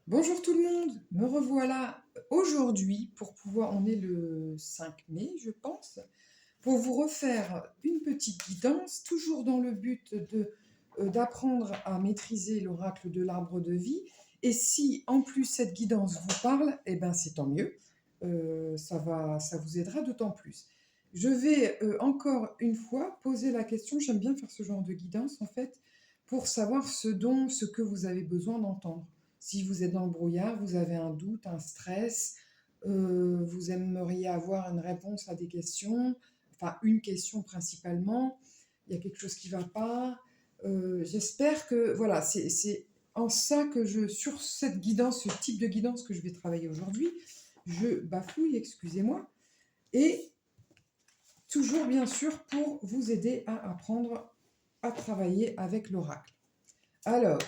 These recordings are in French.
Bonjour tout le monde, me revoilà aujourd'hui pour pouvoir, on est le 5 mai je pense, pour vous refaire une petite guidance, toujours dans le but d'apprendre à maîtriser l'oracle de l'arbre de vie. Et si en plus cette guidance vous parle, eh ben c'est tant mieux. Ça vous aidera d'autant plus. Je vais encore une fois poser la question, j'aime bien faire ce genre de guidance en fait, pour savoir ce que vous avez besoin d'entendre. Si vous êtes dans le brouillard, vous avez un doute, un stress, vous aimeriez avoir une réponse à des questions, enfin une question principalement, il y a quelque chose qui ne va pas. J'espère que, voilà, c'est en ça que sur cette guidance, ce type de guidance que je vais travailler aujourd'hui, je bafouille, excusez-moi, et toujours bien sûr pour vous aider à apprendre à travailler avec l'oracle. Alors,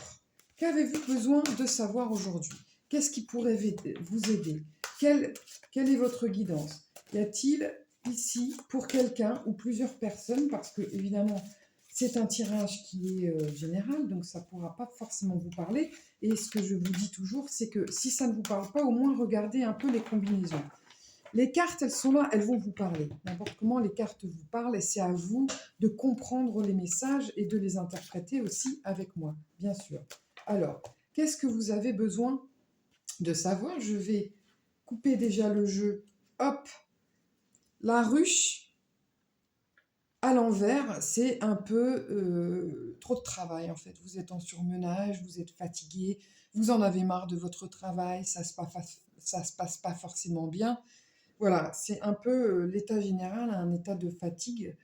qu'avez-vous besoin de savoir aujourd'hui? Qu'est-ce qui pourrait vous aider? Quelle est votre guidance? Y a-t-il ici pour quelqu'un ou plusieurs personnes, parce que évidemment c'est un tirage qui est général, donc ça ne pourra pas forcément vous parler. Et ce que je vous dis toujours, c'est que si ça ne vous parle pas, au moins regardez un peu les combinaisons. Les cartes, elles sont là, elles vont vous parler. N'importe comment, les cartes vous parlent et c'est à vous de comprendre les messages et de les interpréter aussi avec moi, bien sûr. Alors, qu'est-ce que vous avez besoin de savoir? Je vais couper déjà le jeu. Hop, la ruche à l'envers, c'est un peu trop de travail en fait. Vous êtes en surmenage, vous êtes fatigué, vous en avez marre de votre travail, ça se passe pas forcément bien. Voilà, c'est un peu l'état général, un état de fatigue,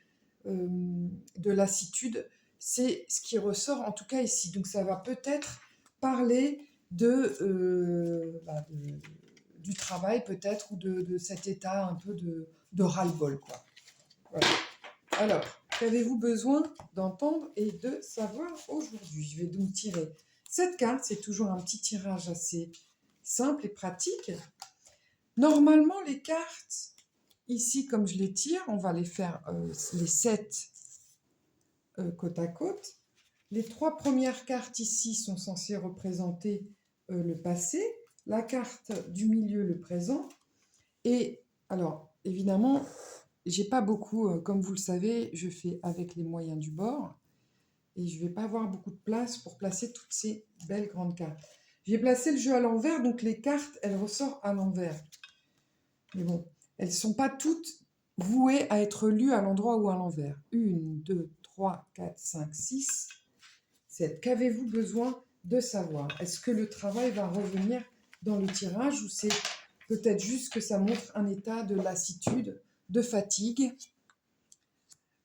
de lassitude. C'est ce qui ressort en tout cas ici. Donc ça va peut-être parler du travail peut-être ou de cet état un peu de ras-le-bol, quoi. Voilà. Alors, qu'avez-vous besoin d'entendre et de savoir aujourd'hui? Je vais donc tirer cette carte. C'est toujours un petit tirage assez simple et pratique. Normalement, les cartes, ici, comme je les tire, on va les faire les 7 côte à côte. Les 3 premières cartes ici sont censées représenter le passé, la carte du milieu le présent. Et alors, évidemment, j'ai pas beaucoup, comme vous le savez, je fais avec les moyens du bord. Et je ne vais pas avoir beaucoup de place pour placer toutes ces belles grandes cartes. J'ai placé le jeu à l'envers, donc les cartes, elles ressortent à l'envers. Mais bon, elles ne sont pas toutes vouées à être lues à l'endroit ou à l'envers. 1, 2, 3, 4, 5, 6, 7. Qu'avez-vous besoin de savoir? Est-ce que le travail va revenir dans le tirage ou c'est peut-être juste que ça montre un état de lassitude, de fatigue?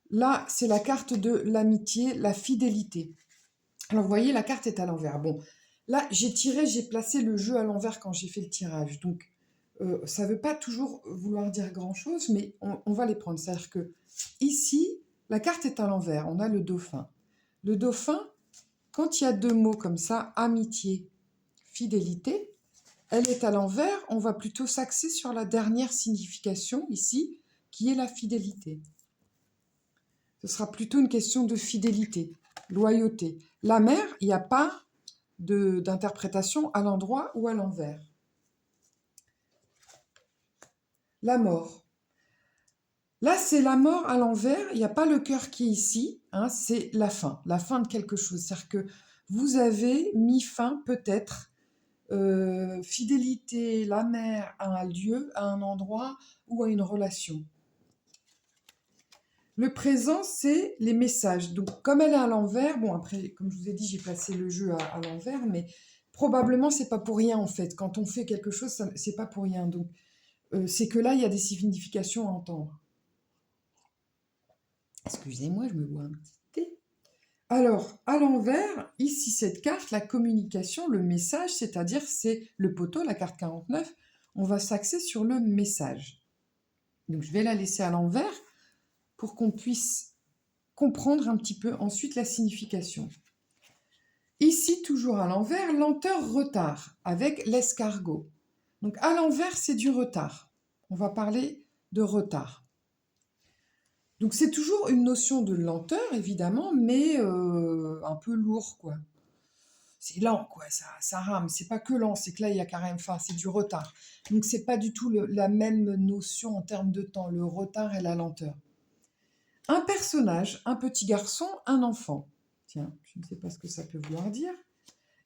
Là, c'est la carte de l'amitié, la fidélité. Alors, vous voyez, la carte est à l'envers. Bon, là, j'ai placé le jeu à l'envers quand j'ai fait le tirage. Donc, ça ne veut pas toujours vouloir dire grand-chose, mais on va les prendre. C'est-à-dire que ici, la carte est à l'envers. On a le dauphin. Le dauphin, quand il y a deux mots comme ça, amitié, fidélité, elle est à l'envers. On va plutôt s'axer sur la dernière signification ici, qui est la fidélité. Ce sera plutôt une question de fidélité, loyauté. La mer, il n'y a pas d'interprétation à l'endroit ou à l'envers. La mort. Là, c'est la mort à l'envers. Il n'y a pas le cœur qui est ici. Hein, c'est la fin de quelque chose. C'est-à-dire que vous avez mis fin peut-être, fidélité, la mer à un lieu, à un endroit ou à une relation. Le présent, c'est les messages. Donc, comme elle est à l'envers, bon, après, comme je vous ai dit, j'ai placé le jeu à l'envers, mais probablement, c'est pas pour rien, en fait. Quand on fait quelque chose, c'est pas pour rien. Donc, c'est que là, il y a des significations à entendre. Excusez-moi, je me bois un petit thé. Alors, à l'envers, ici, cette carte, la communication, le message, c'est-à-dire, c'est le poteau, la carte 49, on va s'axer sur le message. Donc, je vais la laisser à l'envers pour qu'on puisse comprendre un petit peu ensuite la signification. Ici, toujours à l'envers, lenteur, retard, avec l'escargot. Donc à l'envers, c'est du retard. On va parler de retard. Donc c'est toujours une notion de lenteur, évidemment, mais un peu lourd, quoi. c'est lent, quoi, ça rame. C'est pas que lent, c'est que là, il y a carrément, enfin, c'est du retard. Donc, c'est pas du tout la même notion en termes de temps, le retard et la lenteur. Un personnage, un petit garçon, un enfant. Tiens, je ne sais pas ce que ça peut vouloir dire.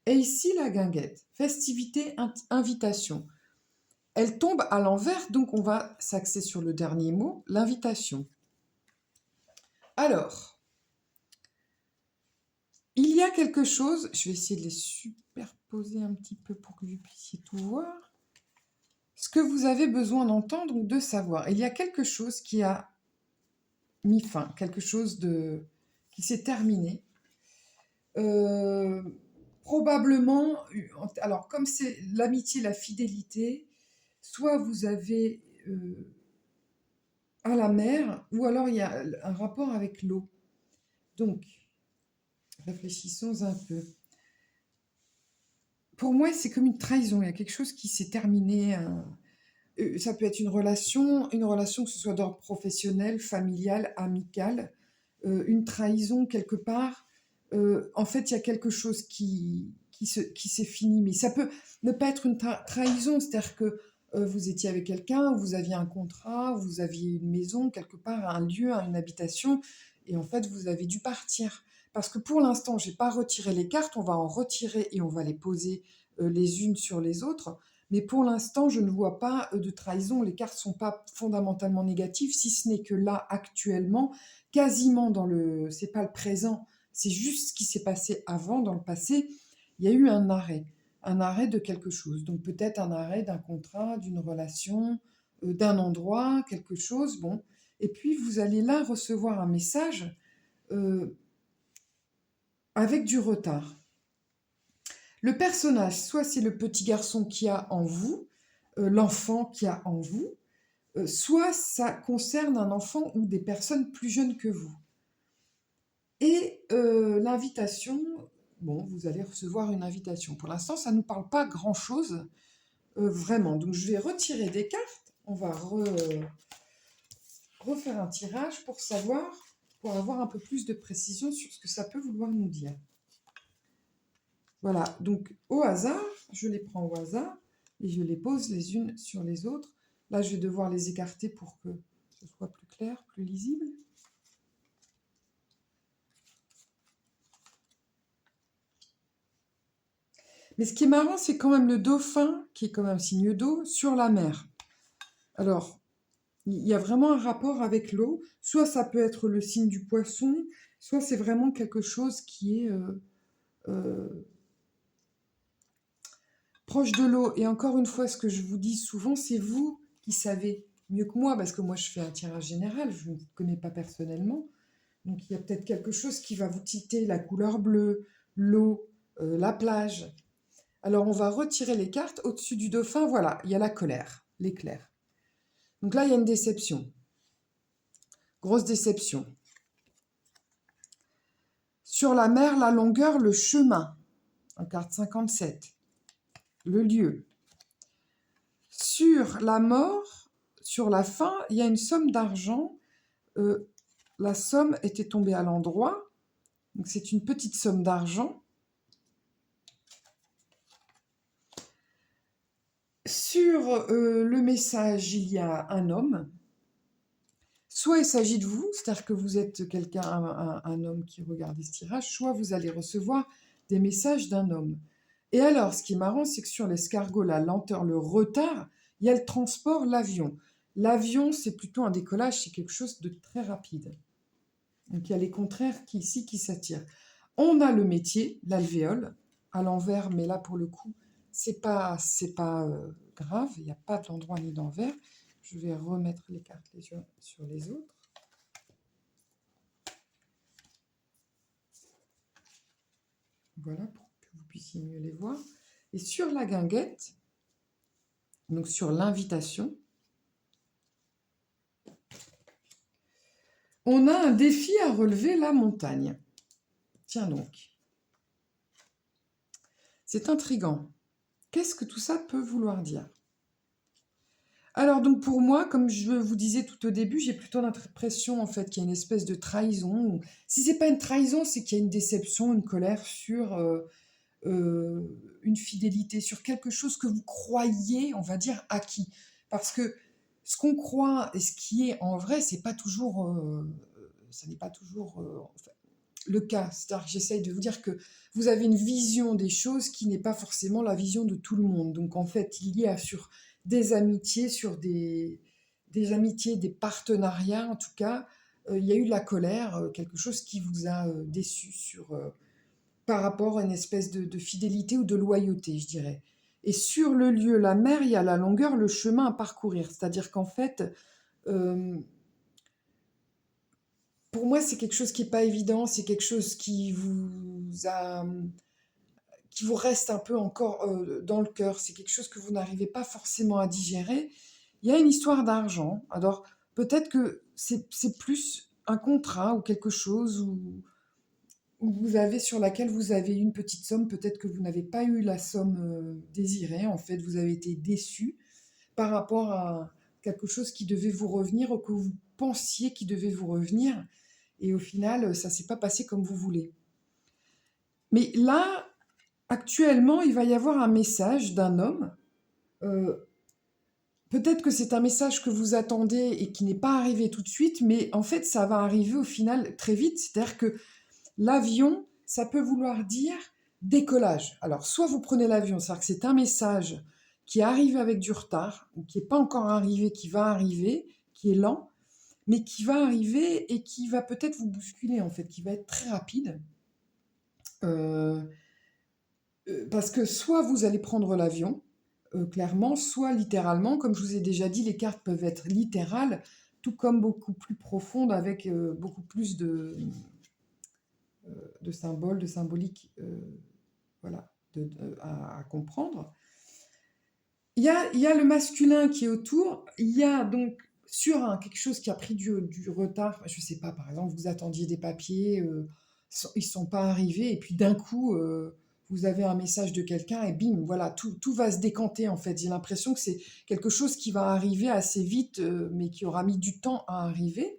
Et ici, la guinguette. Festivité, invitation. Elle tombe à l'envers, donc on va s'axer sur le dernier mot, l'invitation. Alors, il y a quelque chose, je vais essayer de les superposer un petit peu pour que vous puissiez tout voir. Ce que vous avez besoin d'entendre ou de savoir. Il y a quelque chose qui a mis fin, quelque chose qui s'est terminé. Probablement, alors comme c'est l'amitié, la fidélité, soit vous avez à la mer, ou alors il y a un rapport avec l'eau. Donc, réfléchissons un peu. Pour moi, c'est comme une trahison. Il y a quelque chose qui s'est terminé. Ça peut être une relation que ce soit d'ordre professionnel, familial, amical. Une trahison quelque part. En fait, il y a quelque chose qui s'est fini. Mais ça peut ne pas être une trahison. C'est-à-dire que vous étiez avec quelqu'un, vous aviez un contrat, vous aviez une maison, quelque part, un lieu, une habitation. Et en fait, vous avez dû partir. Parce que pour l'instant, je n'ai pas retiré les cartes, on va en retirer et on va les poser les unes sur les autres. Mais pour l'instant, je ne vois pas de trahison. Les cartes ne sont pas fondamentalement négatives, si ce n'est que là, actuellement, quasiment c'est pas le présent, c'est juste ce qui s'est passé avant, dans le passé, il y a eu un arrêt de quelque chose. Donc peut-être un arrêt d'un contrat, d'une relation, d'un endroit, quelque chose. Bon, et puis vous allez là recevoir un message avec du retard. Le personnage, soit c'est le petit garçon qui a en vous, l'enfant qui a en vous, soit ça concerne un enfant ou des personnes plus jeunes que vous. Et l'invitation, bon, vous allez recevoir une invitation. Pour l'instant, ça ne nous parle pas grand-chose, vraiment. Donc je vais retirer des cartes, on va refaire un tirage pour savoir, pour avoir un peu plus de précision sur ce que ça peut vouloir nous dire. Voilà, donc au hasard, je les prends au hasard et je les pose les unes sur les autres. Là, je vais devoir les écarter pour que ce soit plus clair, plus lisible. Mais ce qui est marrant, c'est quand même le dauphin, qui est quand même signe d'eau, sur la mer. Alors, il y a vraiment un rapport avec l'eau. Soit ça peut être le signe du poisson, soit c'est vraiment quelque chose qui est proche de l'eau. Et encore une fois, ce que je vous dis souvent, c'est vous qui savez mieux que moi, parce que moi je fais un tirage général, je ne vous connais pas personnellement. Donc il y a peut-être quelque chose qui va vous tilter, la couleur bleue, l'eau, la plage. Alors on va retirer les cartes. Au-dessus du dauphin, voilà, il y a la colère, l'éclair. Donc là, il y a une déception. Grosse déception. Sur la mer, la longueur, le chemin. En carte 57. Le lieu. Sur la mort, sur la fin, il y a une somme d'argent. La somme était tombée à l'endroit. Donc c'est une petite somme d'argent. Sur le message, il y a un homme. Soit il s'agit de vous, c'est-à-dire que vous êtes quelqu'un, un homme qui regarde ce tirage, soit vous allez recevoir des messages d'un homme. Et alors, ce qui est marrant, c'est que sur l'escargot, la lenteur, le retard, il y a le transport, l'avion. L'avion, c'est plutôt un décollage, c'est quelque chose de très rapide. Donc il y a les contraires qui s'attirent. On a le métier, l'alvéole, à l'envers, mais là pour le coup, c'est pas grave, il n'y a pas d'endroit ni d'envers. Je vais remettre les cartes les unes sur les autres. Voilà, pour que vous puissiez mieux les voir. Et sur la guinguette, donc sur l'invitation, on a un défi à relever, la montagne. Tiens donc. C'est intriguant. Qu'est-ce que tout ça peut vouloir dire? Alors donc pour moi, comme je vous disais tout au début, j'ai plutôt l'impression en fait qu'il y a une espèce de trahison. Si c'est pas une trahison, c'est qu'il y a une déception, une colère sur une fidélité, sur quelque chose que vous croyez, on va dire, acquis. Parce que ce qu'on croit et ce qui est en vrai, c'est pas toujours, ça n'est pas toujours enfin, le cas. C'est-à-dire que j'essaye de vous dire que vous avez une vision des choses qui n'est pas forcément la vision de tout le monde. Donc en fait, il y a sur des amitiés, sur des amitiés, des partenariats en tout cas, il y a eu de la colère, quelque chose qui vous a déçu par rapport à une espèce de fidélité ou de loyauté, je dirais. Et sur le lieu, la mer, il y a la longueur, le chemin à parcourir. C'est-à-dire qu'en fait, euh, pour moi, c'est quelque chose qui n'est pas évident, c'est quelque chose qui vous reste un peu encore dans le cœur, c'est quelque chose que vous n'arrivez pas forcément à digérer. Il y a une histoire d'argent. Alors, peut-être que c'est plus un contrat ou quelque chose où vous avez, sur laquelle vous avez une petite somme. Peut-être que vous n'avez pas eu la somme désirée. En fait, vous avez été déçu par rapport à quelque chose qui devait vous revenir ou que vous pensiez qui devait vous revenir. Et au final, ça ne s'est pas passé comme vous voulez. Mais là, actuellement, il va y avoir un message d'un homme. Euh, Peut-être que c'est un message que vous attendez et qui n'est pas arrivé tout de suite, mais en fait, ça va arriver au final très vite. C'est-à-dire que l'avion, ça peut vouloir dire décollage. Alors, soit vous prenez l'avion, c'est-à-dire que c'est un message qui arrive avec du retard, ou qui n'est pas encore arrivé, qui va arriver, qui est lent, mais qui va arriver et qui va peut-être vous bousculer, en fait, qui va être très rapide. Euh, Parce que soit vous allez prendre l'avion, clairement, soit littéralement, comme je vous ai déjà dit, les cartes peuvent être littérales, tout comme beaucoup plus profondes, avec beaucoup plus de symboles, de symboliques, voilà, à comprendre. Il y a le masculin qui est autour, il y a donc sur quelque chose qui a pris du retard, je ne sais pas, par exemple, vous attendiez des papiers, ils ne sont pas arrivés, et puis d'un coup, vous avez un message de quelqu'un, et bim, voilà, tout va se décanter en fait. J'ai l'impression que c'est quelque chose qui va arriver assez vite, mais qui aura mis du temps à arriver.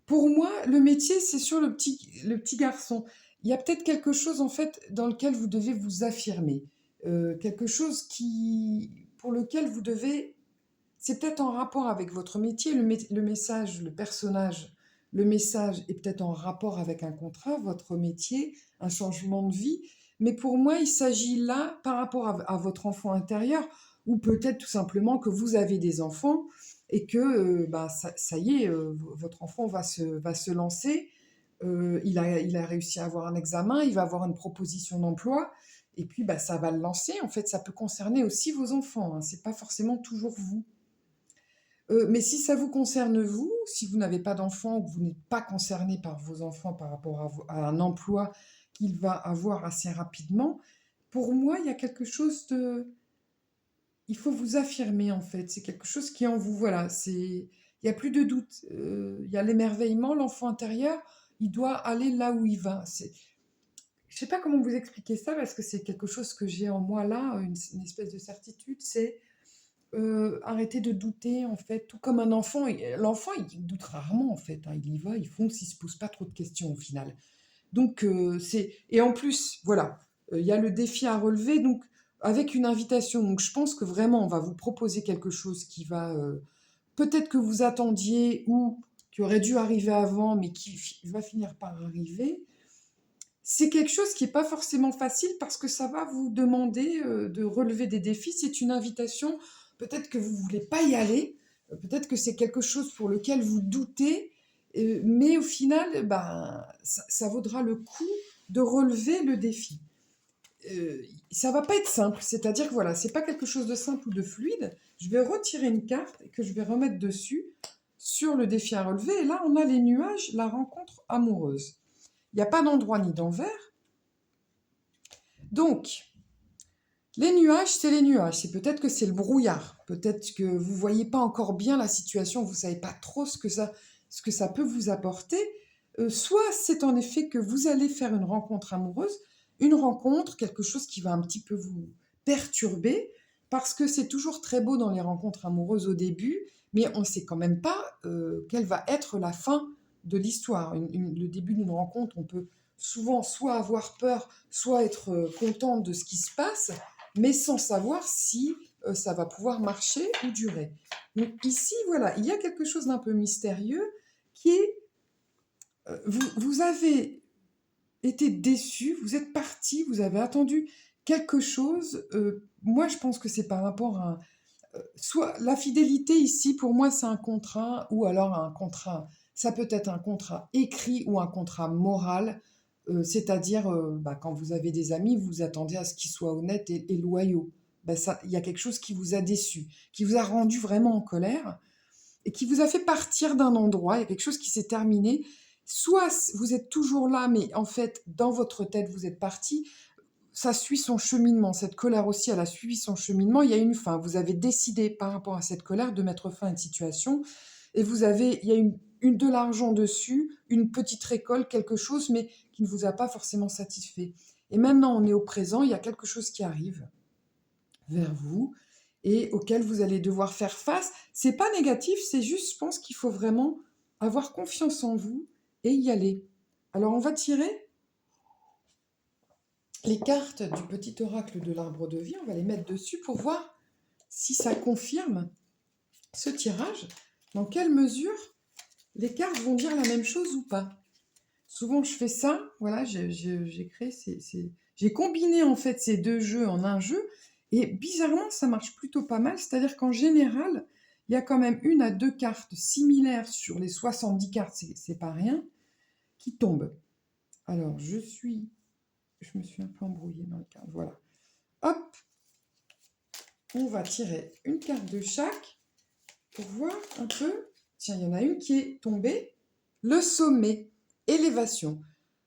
Pour moi, le métier, c'est sur le petit garçon. Il y a peut-être quelque chose, en fait, dans lequel vous devez vous affirmer. Quelque chose pour lequel vous devez... C'est peut-être en rapport avec votre métier, le message, le personnage, le message est peut-être en rapport avec un contrat, votre métier, un changement de vie. Mais pour moi, il s'agit là, par rapport à votre enfant intérieur, ou peut-être tout simplement que vous avez des enfants et que bah, ça y est, votre enfant va se lancer. Il a réussi à avoir un examen, il va avoir une proposition d'emploi, et puis bah, ça va le lancer. En fait, ça peut concerner aussi vos enfants, hein. C'est pas forcément toujours vous. Mais si ça vous concerne vous, si vous n'avez pas d'enfants ou que vous n'êtes pas concerné par vos enfants par rapport à un emploi qu'il va avoir assez rapidement, pour moi, il y a quelque chose de... Il faut vous affirmer, en fait. C'est quelque chose qui est en vous. Voilà, il n'y a plus de doute. Il y a l'émerveillement, l'enfant intérieur, il doit aller là où il va. Je ne sais pas comment vous expliquer ça parce que c'est quelque chose que j'ai en moi là, une espèce de certitude. C'est arrêter de douter, en fait, tout comme un enfant. L'enfant, il doute rarement, en fait, hein. Il y va, il fonce, il se pose pas trop de questions au final. Donc, et en plus, voilà, il y a le défi à relever, donc avec une invitation. Donc, je pense que vraiment, on va vous proposer quelque chose qui va, peut-être que vous attendiez ou qui aurait dû arriver avant, mais qui va finir par arriver. C'est quelque chose qui n'est pas forcément facile parce que ça va vous demander de relever des défis. C'est une invitation. Peut-être que vous ne voulez pas y aller. Peut-être que c'est quelque chose pour lequel vous doutez. Mais au final, ben, ça vaudra le coup de relever le défi. Ça ne va pas être simple. C'est-à-dire que voilà, ce n'est pas quelque chose de simple ou de fluide. Je vais retirer une carte et que je vais remettre dessus sur le défi à relever. Et là, on a les nuages, la rencontre amoureuse. Il n'y a pas d'endroit ni d'envers. Donc, les nuages, c'est les nuages. C'est peut-être que c'est le brouillard. Peut-être que vous ne voyez pas encore bien la situation, vous ne savez pas trop ce que ça peut vous apporter. Soit c'est en effet que vous allez faire une rencontre amoureuse, une rencontre, quelque chose qui va un petit peu vous perturber, parce que c'est toujours très beau dans les rencontres amoureuses au début, mais on ne sait quand même pas quelle va être la fin de l'histoire. Le début d'une rencontre, on peut souvent soit avoir peur, soit être contente de ce qui se passe, mais sans savoir si ça va pouvoir marcher ou durer. Donc ici, voilà, il y a quelque chose d'un peu mystérieux qui est, vous avez été déçu, vous êtes parti, vous avez attendu quelque chose. Moi, je pense que c'est par rapport à soit la fidélité ici, pour moi, c'est un contrat, ou alors un contrat, ça peut être un contrat écrit ou un contrat moral, c'est-à-dire bah, quand vous avez des amis, vous attendez à ce qu'ils soient honnêtes et loyaux. Ben ça, il y a quelque chose qui vous a déçu, qui vous a rendu vraiment en colère et qui vous a fait partir d'un endroit, il y a quelque chose qui s'est terminé. Soit vous êtes toujours là, mais en fait, dans votre tête, vous êtes parti, ça suit son cheminement. Cette colère aussi, elle a suivi son cheminement. Il y a une fin. Vous avez décidé par rapport à cette colère de mettre fin à une situation et il y a de l'argent dessus, une petite récolte, quelque chose, mais qui ne vous a pas forcément satisfait. Et maintenant, on est au présent, il y a quelque chose qui arrive vers vous et auquel vous allez devoir faire face. C'est pas négatif, c'est juste, je pense qu'il faut vraiment avoir confiance en vous et y aller. Alors, on va tirer les cartes du petit oracle de l'arbre de vie, on va les mettre dessus pour voir si ça confirme ce tirage, dans quelle mesure les cartes vont dire la même chose ou pas. Souvent je fais ça, voilà, j'ai créé j'ai combiné en fait ces deux jeux en un jeu, et bizarrement ça marche plutôt pas mal, c'est-à-dire qu'en général, il y a quand même une à deux cartes similaires sur les 70 cartes, c'est pas rien, qui tombent. Alors je me suis un peu embrouillée dans les cartes, voilà. Hop, on va tirer une carte de chaque pour voir un peu. Tiens, il y en a une qui est tombée. Le sommet, élévation.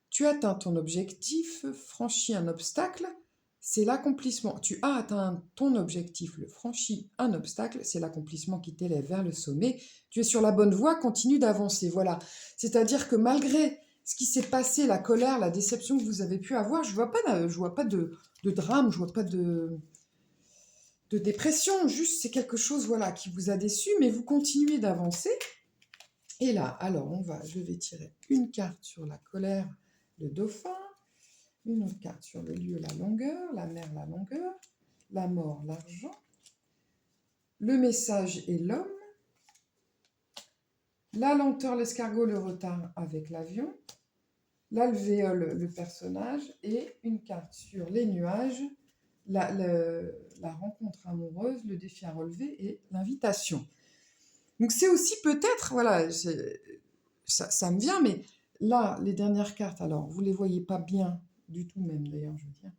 Tu atteins ton objectif, franchis un obstacle, c'est l'accomplissement. Tu as atteint ton objectif, le franchis un obstacle, c'est l'accomplissement qui t'élève vers le sommet. Tu es sur la bonne voie, continue d'avancer. Voilà. C'est-à-dire que malgré ce qui s'est passé, la colère, la déception que vous avez pu avoir, je vois pas de drame, je vois pas de dépression, juste c'est quelque chose voilà qui vous a déçu, mais vous continuez d'avancer. Et là, alors je vais tirer une carte sur la colère, le dauphin, une autre carte sur le lieu, la longueur, la mer, la longueur, la mort, l'argent, le message et l'homme, la lenteur, l'escargot, le retard avec l'avion, l'alvéole, le personnage, et une carte sur les nuages, la rencontre amoureuse, le défi à relever et l'invitation. Donc c'est aussi peut-être, voilà, ça me vient, mais là, les dernières cartes, alors, vous ne les voyez pas bien du tout même, d'ailleurs, je veux dire.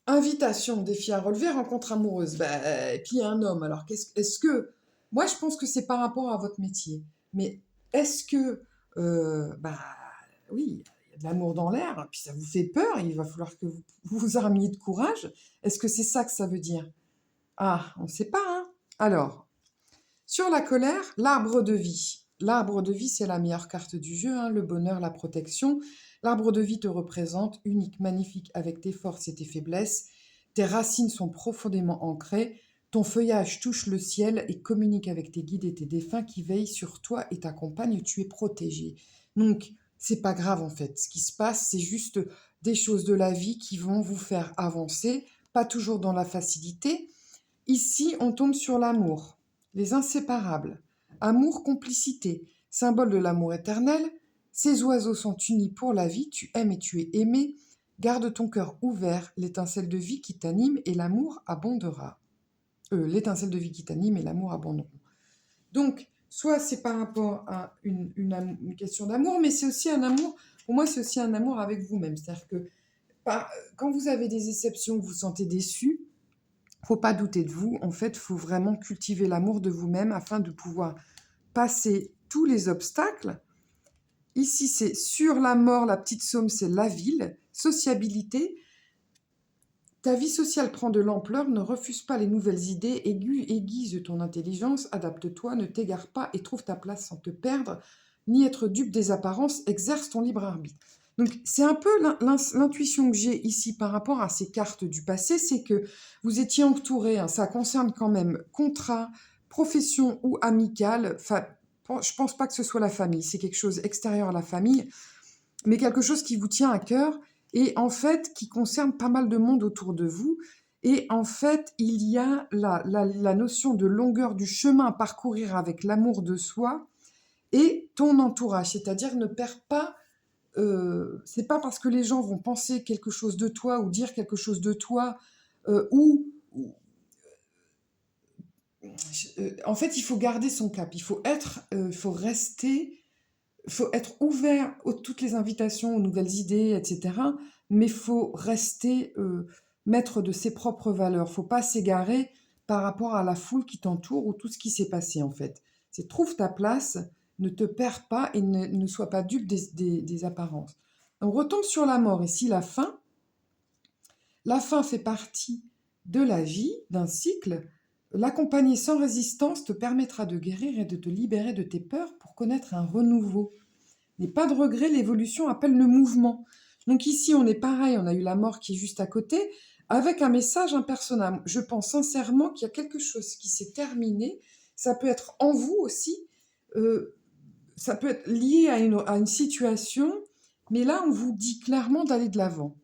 Invitation, défi à relever, rencontre amoureuse, et puis un homme. Alors, est-ce que... Moi, je pense que c'est par rapport à votre métier. Mais est-ce que... oui, il y a de l'amour dans l'air, puis ça vous fait peur, il va falloir que vous armiez de courage. Est-ce que c'est ça que ça veut dire? Ah, on ne sait pas, hein. Alors, sur la colère, l'arbre de vie. L'arbre de vie, c'est la meilleure carte du jeu, hein, le bonheur, la protection. L'arbre de vie te représente, unique, magnifique, avec tes forces et tes faiblesses. Tes racines sont profondément ancrées. Ton feuillage touche le ciel et communique avec tes guides et tes défunts qui veillent sur toi et t'accompagnent. Tu es protégé. Donc, c'est pas grave en fait. Ce qui se passe, c'est juste des choses de la vie qui vont vous faire avancer, pas toujours dans la facilité. Ici, on tombe sur l'amour, les inséparables. Amour, complicité, symbole de l'amour éternel. Ces oiseaux sont unis pour la vie, tu aimes et tu es aimé. Garde ton cœur ouvert, l'étincelle de vie qui t'anime et l'amour abondera. L'étincelle de vie qui t'anime et l'amour abonderont. Donc, soit c'est par rapport à une question d'amour, mais c'est aussi un amour, pour moi c'est aussi un amour avec vous-même. C'est-à-dire que quand vous avez des déceptions, vous vous sentez déçu, faut pas douter de vous. En fait, il faut vraiment cultiver l'amour de vous-même afin de pouvoir passer tous les obstacles. Ici, c'est sur la mort, la petite somme, c'est la ville. Sociabilité. Ta vie sociale prend de l'ampleur, ne refuse pas les nouvelles idées, aiguise ton intelligence, adapte-toi, ne t'égare pas et trouve ta place sans te perdre, ni être dupe des apparences, exerce ton libre arbitre. Donc c'est un peu l'intuition que j'ai ici par rapport à ces cartes du passé, c'est que vous étiez entouré, hein, ça concerne quand même contrat, profession ou amicale, je pense pas que ce soit la famille, c'est quelque chose extérieur à la famille. mais quelque chose qui vous tient à cœur et en fait qui concerne pas mal de monde autour de vous. Et en fait, il y a la notion de longueur du chemin à parcourir avec l'amour de soi et ton entourage. C'est-à-dire ne perds pas, c'est pas parce que les gens vont penser quelque chose de toi ou dire quelque chose de toi, en fait, il faut garder son cap, il faut rester, il faut être ouvert à toutes les invitations, aux nouvelles idées, etc. Mais il faut rester maître de ses propres valeurs. Il ne faut pas s'égarer par rapport à la foule qui t'entoure ou tout ce qui s'est passé en fait. C'est trouve ta place, ne te perds pas et ne sois pas dupe des apparences. On retombe sur la mort ici, la fin. La fin fait partie de la vie, d'un cycle. L'accompagner sans résistance te permettra de guérir et de te libérer de tes peurs pour connaître un renouveau. N'aie pas de regret, l'évolution appelle le mouvement. Donc ici, on est pareil, on a eu la mort qui est juste à côté, avec un message impersonnel. Je pense sincèrement qu'il y a quelque chose qui s'est terminé. Ça peut être en vous aussi, ça peut être lié à une situation, mais là, on vous dit clairement d'aller de l'avant.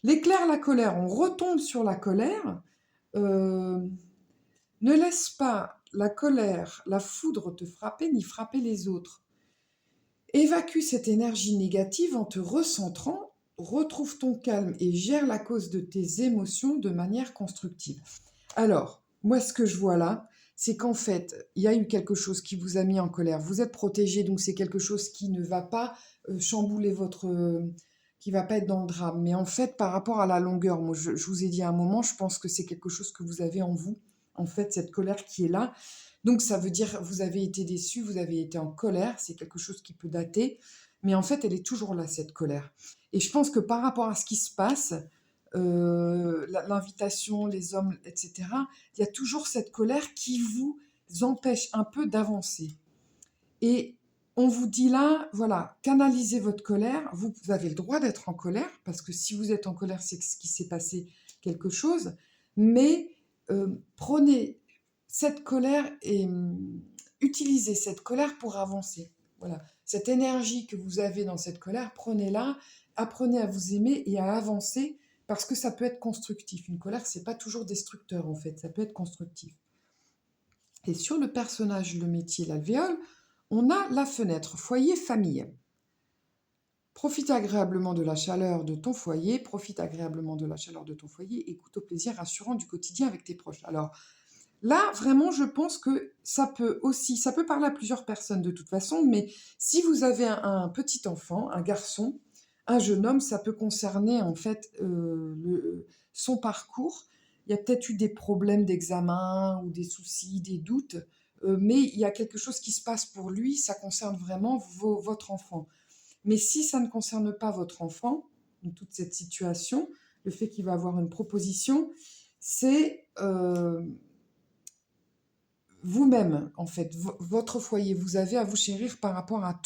L'éclair, la colère, on retombe sur la colère. Ne laisse pas la colère, la foudre te frapper ni frapper les autres. Évacue cette énergie négative en te recentrant, retrouve ton calme et gère la cause de tes émotions de manière constructive. Alors, moi ce que je vois là, c'est qu'en fait, il y a eu quelque chose qui vous a mis en colère. Vous êtes protégé, donc c'est quelque chose qui ne va pas chambouler qui va pas être dans le drame. Mais en fait, par rapport à la longueur, moi je vous ai dit à un moment, je pense que c'est quelque chose que vous avez en vous, en fait, cette colère qui est là. Donc ça veut dire vous avez été déçu, vous avez été en colère, c'est quelque chose qui peut dater, mais en fait elle est toujours là cette colère. Et je pense que par rapport à ce qui se passe, l'invitation, les hommes, etc., il y a toujours cette colère qui vous empêche un peu d'avancer. Et on vous dit là, voilà, canalisez votre colère, vous avez le droit d'être en colère, parce que si vous êtes en colère, c'est ce qui s'est passé quelque chose, mais prenez cette colère et utilisez cette colère pour avancer. Voilà, cette énergie que vous avez dans cette colère, prenez-la, apprenez à vous aimer et à avancer parce que ça peut être constructif. Une colère, c'est pas toujours destructeur en fait, ça peut être constructif. Et sur le personnage, le métier, l'alvéole, on a la fenêtre, foyer, famille. Profite agréablement de la chaleur de ton foyer, profite agréablement de la chaleur de ton foyer, écoute au plaisir rassurant du quotidien avec tes proches. Alors, là, vraiment, je pense que ça peut parler à plusieurs personnes de toute façon, mais si vous avez un petit enfant, un garçon, un jeune homme, ça peut concerner en fait son parcours. Il y a peut-être eu des problèmes d'examen ou des soucis, des doutes, mais il y a quelque chose qui se passe pour lui, ça concerne vraiment votre enfant. Mais si ça ne concerne pas votre enfant, toute cette situation, le fait qu'il va avoir une proposition, c'est vous-même, en fait, votre foyer. Vous avez à vous chérir par rapport à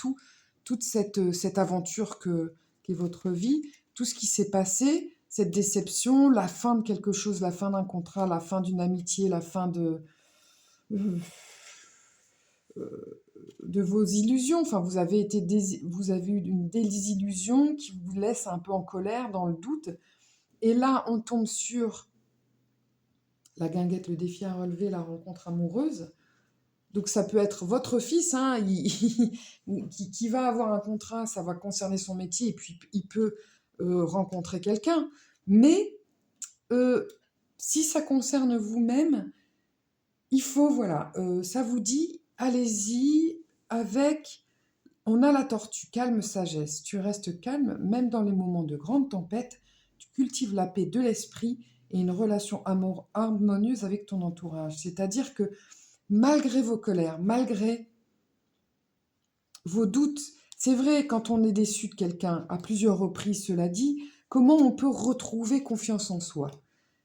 toute cette aventure qu'est votre vie, tout ce qui s'est passé, cette déception, la fin de quelque chose, la fin d'un contrat, la fin d'une amitié, la fin euh, de vos illusions. Enfin, vous avez eu une désillusion qui vous laisse un peu en colère, dans le doute. Et là, on tombe sur la guinguette, le défi à relever, la rencontre amoureuse. Donc ça peut être votre fils hein, qui va avoir un contrat, ça va concerner son métier, et puis il peut rencontrer quelqu'un. Mais si ça concerne vous-même, il faut, voilà, ça vous dit, allez-y avec... On a la tortue, calme, sagesse. Tu restes calme, même dans les moments de grande tempête. Tu cultives la paix de l'esprit et une relation harmonieuse avec ton entourage. C'est-à-dire que malgré vos colères, malgré vos doutes, c'est vrai, quand on est déçu de quelqu'un, à plusieurs reprises, cela dit, comment on peut retrouver confiance en soi?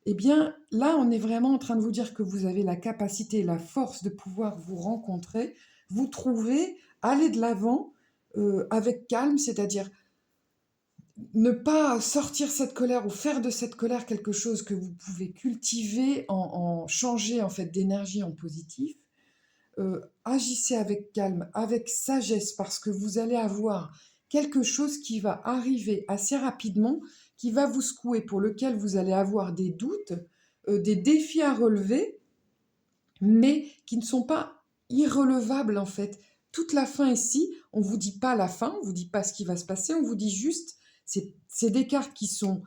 Eh bien, là, on est vraiment en train de vous dire que vous avez la capacité, la force de pouvoir vous rencontrer, vous trouver, aller de l'avant avec calme, c'est-à-dire ne pas sortir cette colère ou faire de cette colère quelque chose que vous pouvez cultiver, en changer en fait d'énergie en positif. Agissez avec calme, avec sagesse, parce que vous allez avoir quelque chose qui va arriver assez rapidement, qui va vous secouer, pour lequel vous allez avoir des doutes, des défis à relever, mais qui ne sont pas irrelevables en fait. Toute la fin ici, on ne vous dit pas la fin, on ne vous dit pas ce qui va se passer, on vous dit juste, c'est des cartes qui sont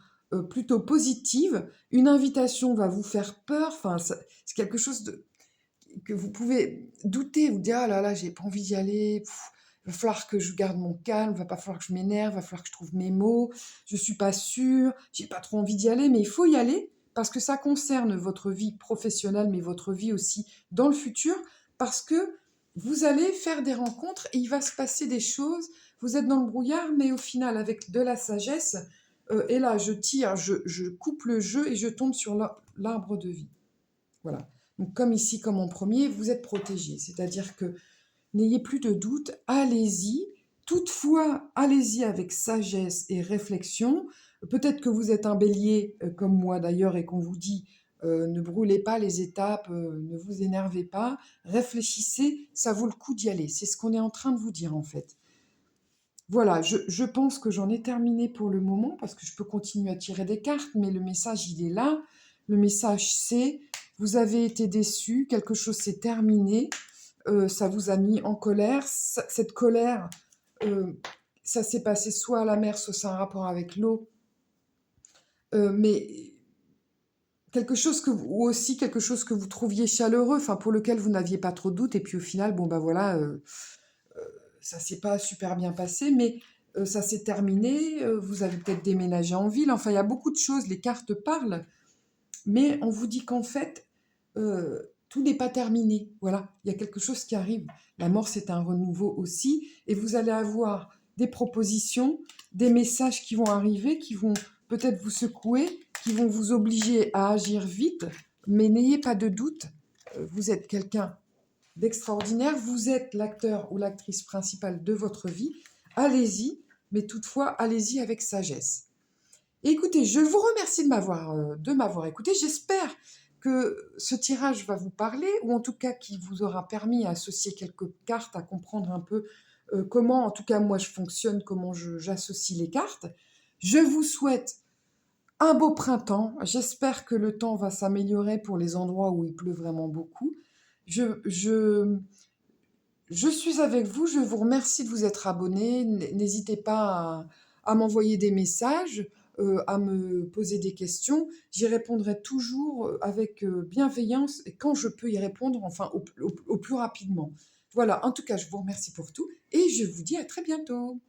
plutôt positives. Une invitation va vous faire peur, enfin, c'est quelque chose que vous pouvez douter, vous dire, ah là là, j'ai pas envie d'y aller, il va falloir que je garde mon calme, il va pas falloir que je m'énerve, il va falloir que je trouve mes mots, je suis pas sûre, j'ai pas trop envie d'y aller, mais il faut y aller parce que ça concerne votre vie professionnelle, mais votre vie aussi dans le futur, parce que vous allez faire des rencontres et il va se passer des choses, vous êtes dans le brouillard, mais au final, avec de la sagesse, et là, je tire, je coupe le jeu et je tombe sur l'arbre de vie. Voilà. Donc, comme ici, comme en premier, vous êtes protégé. C'est-à-dire que n'ayez plus de doute, allez-y. Toutefois, allez-y avec sagesse et réflexion. Peut-être que vous êtes un bélier, comme moi d'ailleurs, et qu'on vous dit ne brûlez pas les étapes, ne vous énervez pas, réfléchissez, ça vaut le coup d'y aller. C'est ce qu'on est en train de vous dire en fait. Voilà, je pense que j'en ai terminé pour le moment parce que je peux continuer à tirer des cartes, mais le message, il est là. Le message, c'est vous avez été déçu, quelque chose s'est terminé, ça vous a mis en colère. Cette colère, ça s'est passé soit à la mer, soit c'est un rapport avec l'eau, mais quelque chose ou aussi quelque chose que vous trouviez chaleureux, enfin pour lequel vous n'aviez pas trop de doute, et puis au final, bon ben voilà, ça s'est pas super bien passé, mais ça s'est terminé, vous avez peut-être déménagé en ville, enfin il y a beaucoup de choses, les cartes parlent, mais on vous dit qu'en fait, tout n'est pas terminé. Voilà, il y a quelque chose qui arrive. La mort, c'est un renouveau aussi, et vous allez avoir des propositions, des messages qui vont arriver, qui vont peut-être vous secouer, qui vont vous obliger à agir vite, mais n'ayez pas de doute, vous êtes quelqu'un d'extraordinaire, vous êtes l'acteur ou l'actrice principale de votre vie, allez-y, mais toutefois, allez-y avec sagesse. Écoutez, je vous remercie de m'avoir écouté. J'espère que ce tirage va vous parler, ou en tout cas qu'il vous aura permis à associer quelques cartes, à comprendre un peu comment, en tout cas moi je fonctionne, comment j'associe les cartes. Je vous souhaite un beau printemps. J'espère que le temps va s'améliorer pour les endroits où il pleut vraiment beaucoup. Je suis avec vous, je vous remercie de vous être abonné. N'hésitez pas à m'envoyer des messages, à me poser des questions. J'y répondrai toujours avec bienveillance et quand je peux y répondre, enfin au plus rapidement. Voilà, en tout cas, je vous remercie pour tout et je vous dis à très bientôt.